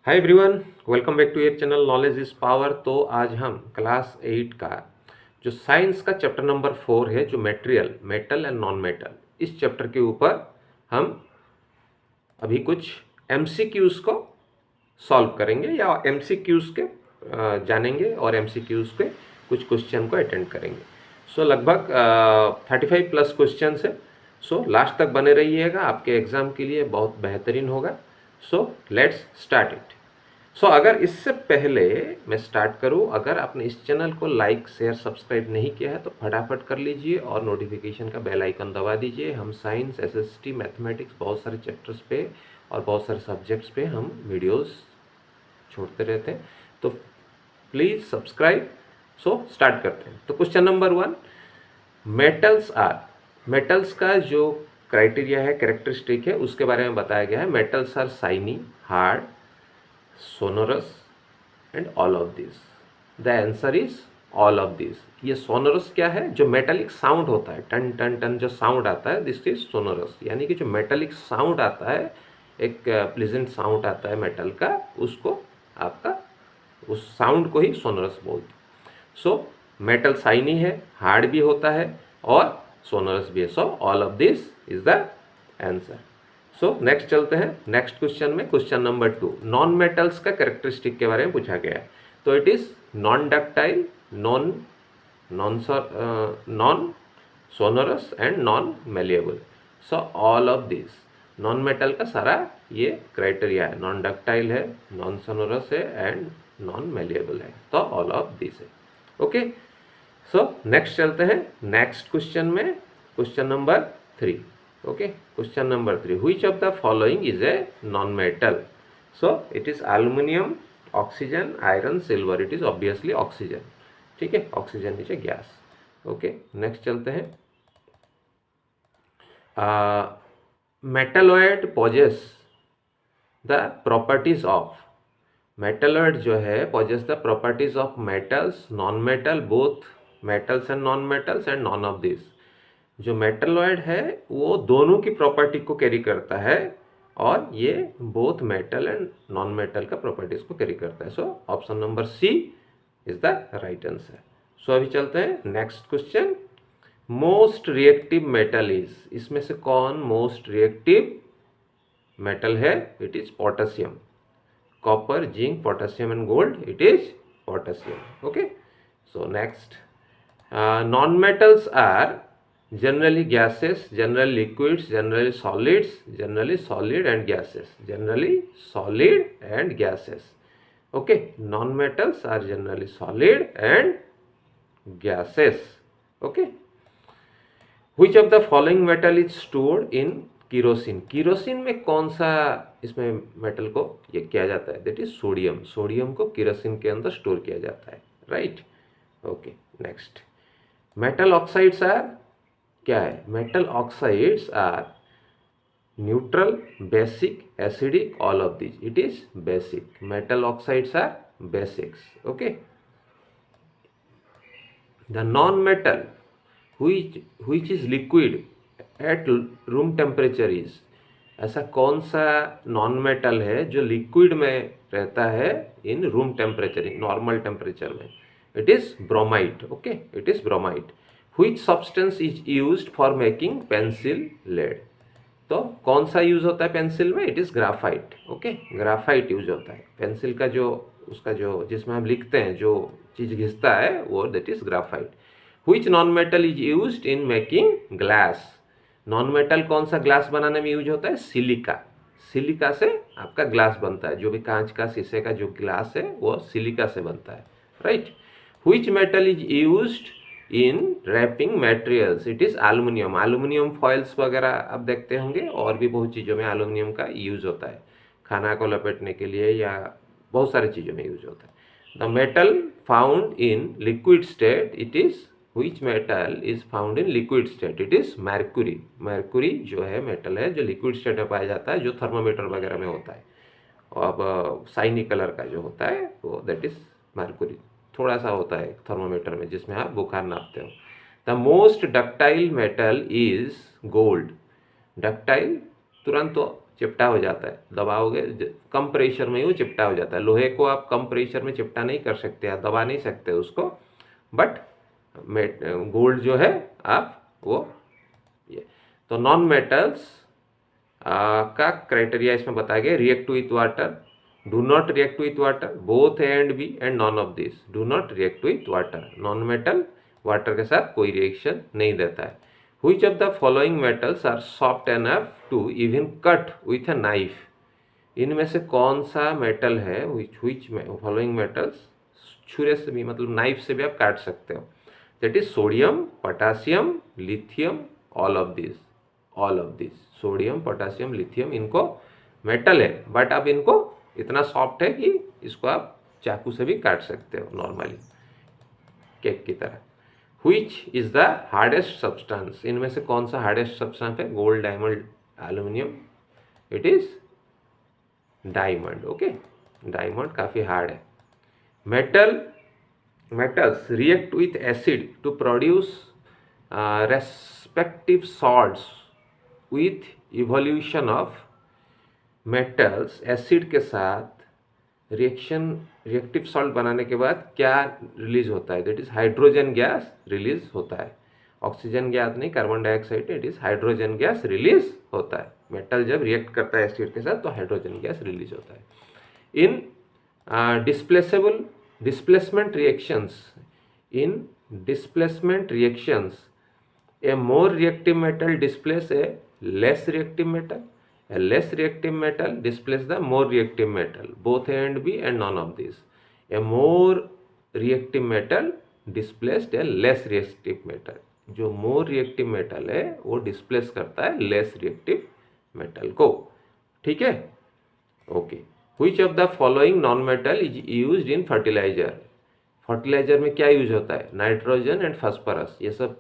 Hi everyone, welcome back to your channel knowledge is power. तो आज हम class 8 का जो साइंस का चैप्टर नंबर 4 है, जो material, metal and non metal, इस चैप्टर के ऊपर हम अभी कुछ एमसीक्यूज़ को सॉल्व करेंगे या एमसीक्यूज़ के जानेंगे और एमसीक्यूज़ के कुछ क्वेश्चन को अटेंड करेंगे। सो लगभग 35 प्लस क्वेश्चन है। सो लास्ट तक बने रहिएगा, आपके एग्ज़ाम के लिए बहुत बेहतरीन होगा। So let's start it. So अगर इससे पहले मैं स्टार्ट करूं, अगर आपने इस चैनल को लाइक शेयर सब्सक्राइब नहीं किया है तो फटाफट कर लीजिए और नोटिफिकेशन का बेल आइकन दबा दीजिए। हम साइंस, एसएसटी, मैथमेटिक्स, बहुत सारे चैप्टर्स पे और बहुत सारे सब्जेक्ट्स पे हम वीडियोस छोड़ते रहते हैं, तो प्लीज़ सब्सक्राइब। सो स्टार्ट करते हैं। तो question number 1, metals are, metals का जो क्राइटेरिया है, कैरेक्टरिस्टिक है, उसके बारे में बताया गया है। Metals are shiny, hard, sonorous and all of these. The answer is all of these. ये sonorous क्या है? जो मेटालिक साउंड होता है, टन टन टन जो साउंड आता है, दिस इज sonorous। यानी कि जो मेटालिक साउंड आता है, एक प्लेजेंट साउंड आता है मेटल का, उसको आपका उस साउंड को ही sonorous बोलते हैं। सो मेटल शाइनी है, हार्ड भी होता है और sonorous भी है। So all of this is the answer. So next चलते हैं नेक्स्ट क्वेश्चन में। क्वेश्चन नंबर 2, नॉन मेटल्स का कैरेक्टरिस्टिक के बारे में पूछा गया है। तो it is non ductile, non non sonorous and non malleable. So all of this, non metal का सारा ये क्राइटेरिया है, नॉन डक्टाइल है, नॉन सोनरस है एंड नॉन मेलिएबल है। तो ऑल ऑफ दिस है। ओके, सो नेक्स्ट चलते हैं नेक्स्ट क्वेश्चन में। Question number 3। Okay, question number 3, which of the following is a non-metal? So it is aluminum, oxygen, iron, silver. It is obviously oxygen. ठीक है, oxygen is a gas. Okay, next चलते हैं। Metalloid possess the properties of, metalloid जो है possess the properties of metals, non metal, both metals and non metals and none of this. जो metalloid है वो दोनों की प्रॉपर्टी को कैरी करता है और ये both metal and non metal का प्रॉपर्टीज को कैरी करता है। So option number C is the right answer. So अभी चलते हैं next question. Most reactive metal is, इसमें से कौन मोस्ट रिएक्टिव मेटल है? It is potassium. Copper, zinc, potassium and gold, it is potassium. Okay, so next, non metals are generally gases, generally liquids, generally solids, generally solid and gases, generally solid and gases. Okay, non-metals are generally solid and gases. Okay, which of the following metal is stored in kerosene? kerosene में कौन सा इसमें metal को ये किया जाता है? That is sodium. Sodium को केरोसिन के अंदर स्टोर किया जाता है, right. Okay, next, metal oxides are क्या है? Metal oxides are neutral, basic, acidic, all of this. It is basic. Metal oxides are basics. Okay, the non metal which is liquid at room temperature is, ऐसा कौन सा non metal है जो liquid में रहता है in room temperature, in normal temperature में? It is bromide. Okay, it is bromide. Which substance is used for making pencil lead? तो कौन सा यूज होता है पेंसिल में? It is graphite. Okay, graphite use होता है पेंसिल का, जो उसका जो जिसमें हम लिखते हैं, जो चीज घिसता है वो, that is graphite. Which non metal is used in making glass? Non metal कौन सा ग्लास बनाने में यूज होता है? सिलिका। सिलिका से आपका ग्लास बनता है, जो भी कांच का, शीशे का जो ग्लास है वो सिलिका से बनता है, right. Which metal is used in wrapping materials? It is aluminium. Aluminium foils वगैरह आप देखते होंगे, और भी बहुत चीज़ों में एल्युमिनियम का यूज होता है, खाना को लपेटने के लिए या बहुत सारी चीज़ों में यूज होता है। The metal found in liquid state, it is which metal is found in liquid state? It is mercury. Mercury जो है मेटल है जो लिक्विड स्टेट में पाया जाता है, जो थर्मामीटर वगैरह में होता है। अब शाइनी कलर का जो होता है वो, दैट इज मर्क्यूरी। थोड़ा सा होता है थर्मोमीटर में, जिसमें आप बुखार नापते हो। The most ductile metal is gold. Ductile तुरंत तो चिपटा हो जाता है, दबाओगे कम प्रेशर में ही वो चिपटा हो जाता है। लोहे को आप कम प्रेशर में चिपटा नहीं कर सकते, आप दबा नहीं सकते उसको, बट गोल्ड जो है आप वो ये। तो नॉन मेटल्स का क्राइटेरिया इसमें बताया गया, react with water, do not react with water, both A and B and none of this, do not react with water. Non metal water के साथ कोई रिएक्शन नहीं देता है। Which of the following metals are soft enough to even cut with a knife, इनमें से कौन सा मेटल है, व्हिच फॉलोइंग मेटल्स छुरे से भी मतलब नाइफ से भी आप काट सकते हो, that is sodium, potassium, lithium, all of this, all of this. Sodium, potassium, lithium इनको मेटल है, बट अब इनको इतना सॉफ्ट है कि इसको आप चाकू से भी काट सकते हो नॉर्मली, केक की तरह। Which is the hardest substance, इनमें से कौन सा हार्डेस्ट सब्सटेंस है, gold, diamond, aluminium, it is diamond. Okay, diamond काफ़ी हार्ड है। metals react with acid to produce respective salts with evolution of metals। Acid के साथ रिएक्टिव सॉल्ट बनाने के बाद क्या रिलीज होता है, that is hydrogen gas release होता है। ऑक्सीजन गैस नहीं, carbon dioxide, it is hydrogen gas release होता है। मेटल जब रिएक्ट करता है एसिड के साथ तो हाइड्रोजन गैस रिलीज होता है। इन displacement reactions, a more reactive metal displace a less reactive metal, a less reactive metal displace the more reactive metal, both A and B and none of these। a more reactive metal displaced a less reactive metal, जो more reactive metal है वो displace करता है less reactive metal को। ठीक है, okay. Which of the following non-metal is used in fertilizer? Fertilizer में क्या यूज होता है, नाइट्रोजन एंड फास्फोरस, ये सब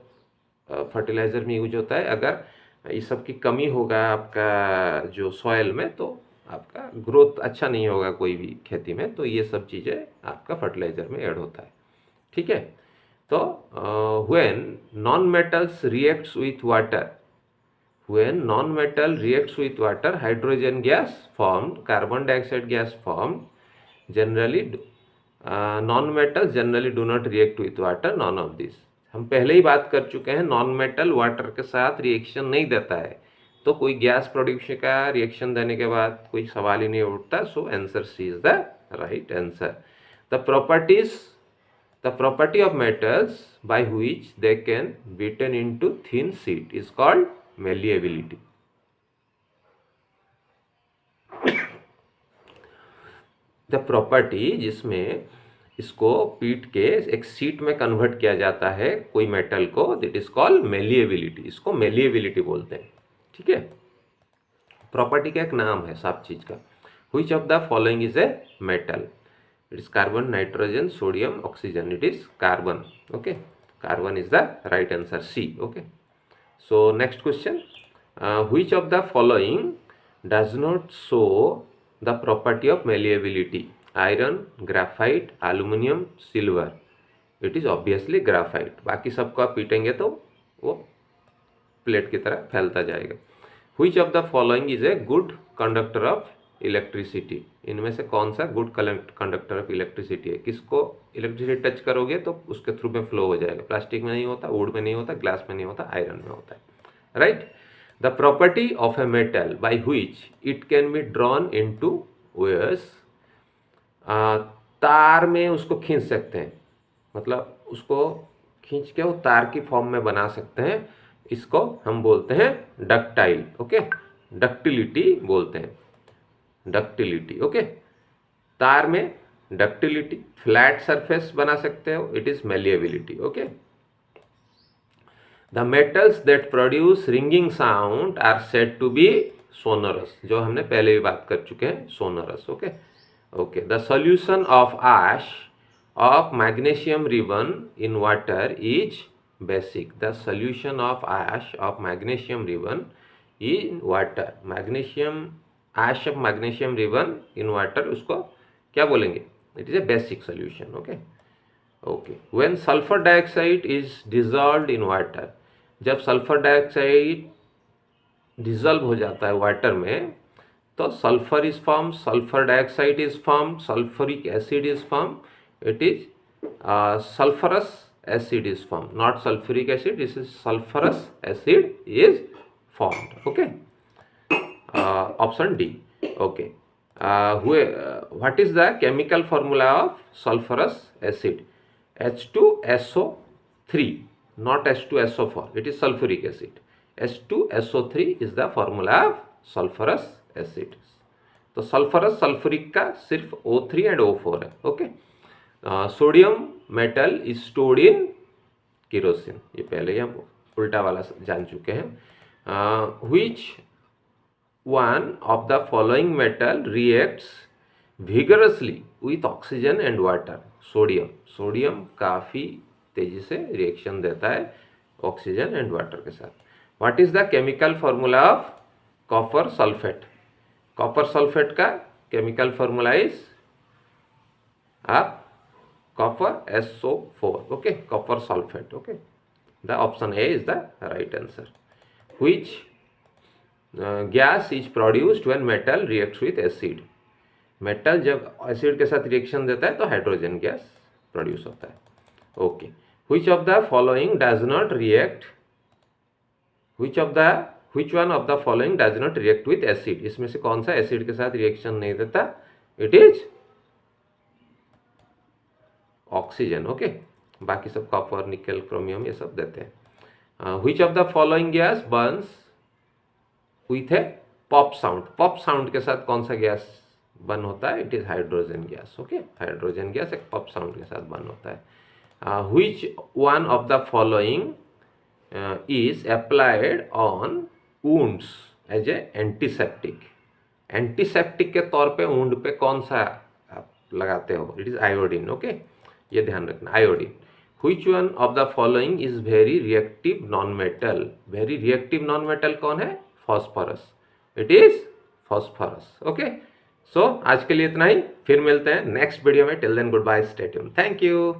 फर्टिलाइजर में यूज होता है। अगर इस सब की कमी होगा आपका जो सॉइल में तो आपका ग्रोथ अच्छा नहीं होगा कोई भी खेती में, तो ये सब चीज़ें आपका फर्टिलाइजर में ऐड होता है। ठीक है, तो when non metals reacts with water, when non-metal reacts with water, hydrogen gas formed, carbon dioxide gas formed, generally non-metal generally do not react with water, none of this। हम पहले ही बात कर चुके हैं, नॉन मेटल वाटर के साथ reaction नहीं देता है, तो कोई गैस प्रोड्यूशन का रिएक्शन देने के बाद कोई सवाल ही नहीं उठता। So answer C is the right answer. The property of metals by which they can beaten into thin sheet is called malleability। The property जिसमें इसको पीट के एक सीट में कन्वर्ट किया जाता है कोई मेटल को, दैट इज कॉल्ड मेलिएबिलिटी, इसको मेलिएबिलिटी बोलते हैं। ठीक है, प्रॉपर्टी का एक नाम है सब चीज का। Which of the following is a metal, it is carbon, nitrogen, sodium, oxygen, it is carbon. Okay, carbon is the right answer, C. Okay, so next question, which of the following does not show the property of malleability, iron, graphite, aluminum, silver, it is obviously graphite। बाकी सबको आप पीटेंगे तो वो plate की तरह फैलता जाएगा। which of the following is a good conductor of electricity, इनमें से कौन सा गुड कंडक्टर ऑफ इलेक्ट्रिसिटी है, किसको इलेक्ट्रिसिटी टच करोगे तो उसके थ्रू में फ्लो हो जाएगा। प्लास्टिक में नहीं होता, वुड में नहीं होता, ग्लास में नहीं होता, आयरन में होता है। Right, the property of a metal by which it can be drawn into wires, तार में उसको खींच सकते हैं, मतलब उसको खींच के वो तार की फॉर्म में बना सकते हैं, इसको हम बोलते हैं डक्टाइल। ओके, डक्टिलिटी बोलते हैं, डक्टिलिटी। ओके, तार में डक्टिलिटी, फ्लैट सरफेस बना सकते हो, it is malleability. Okay, the metals that produce ringing sound are said to be sonorous, जो हमने पहले भी बात कर चुके हैं, sonorous. Okay, okay, the solution of ash of magnesium ribbon in water is basic, the solution of ash of magnesium ribbon in water, magnesium ash of magnesium ribbon in water, उसको क्या बोलेंगे, it is a basic solution. Okay, okay, when sulphur dioxide is dissolved in water, जब sulphur dioxide dissolve हो जाता है water में, तो sulfur is formed, sulfur dioxide is formed, sulfuric acid is formed. It is sulfurous acid is formed, not sulfuric acid. This is sulfurous acid is formed. Okay. Option D. Okay. What is the chemical formula of sulfurous acid? H2SO3, not H2SO4. It is sulfuric acid. H2SO3 is the formula of sulfurous acid. तो sulphurous sulphuric का सिर्फ O3 and O4 है. Okay. Sodium metal is stored in kerosene. ये पहले ही हम उल्टा वाला जान चुके हैं. Which one of the following metal reacts vigorously with oxygen and water? Sodium काफ़ी तेजी से रिएक्शन देता है ऑक्सीजन एंड वाटर के साथ. What is the chemical formula of copper sulphate? Copper sulphate का chemical formula is copper SO4. Okay, copper sulfate. Okay, the option A is the right answer. Which gas is produced when metal reacts with acid? Metal जब acid के साथ reaction देता है तो hydrogen gas produce होता है. Okay. which of the following does not react? which one of the following does not react with acid? इसमें से कौन सा एसिड के साथ रिएक्शन नहीं देता? It is oxygen. ओके. बाकी सब कॉपर, निकल, क्रोमियम ये सब देते हैं. which of the following gas burns with a pop sound? Pop sound के साथ कौन सा गैस बर्न होता है? It is hydrogen gas. Okay. Hydrogen gas एक पॉप साउंड के साथ बर्न होता है. which one of the following is applied on wounds as a antiseptic? Antiseptic के तौर पे वुंड पे कौन सा आप लगाते हो? It is iodine. ओके. ये ध्यान रखना, iodine. which one of the following is very reactive non-metal? Very reactive non metal कौन है? Phosphorus. It is phosphorus. Okay. So आज के लिए इतना ही. फिर मिलते हैं नेक्स्ट वीडियो में. Till then goodbye, stay tuned. Thank you.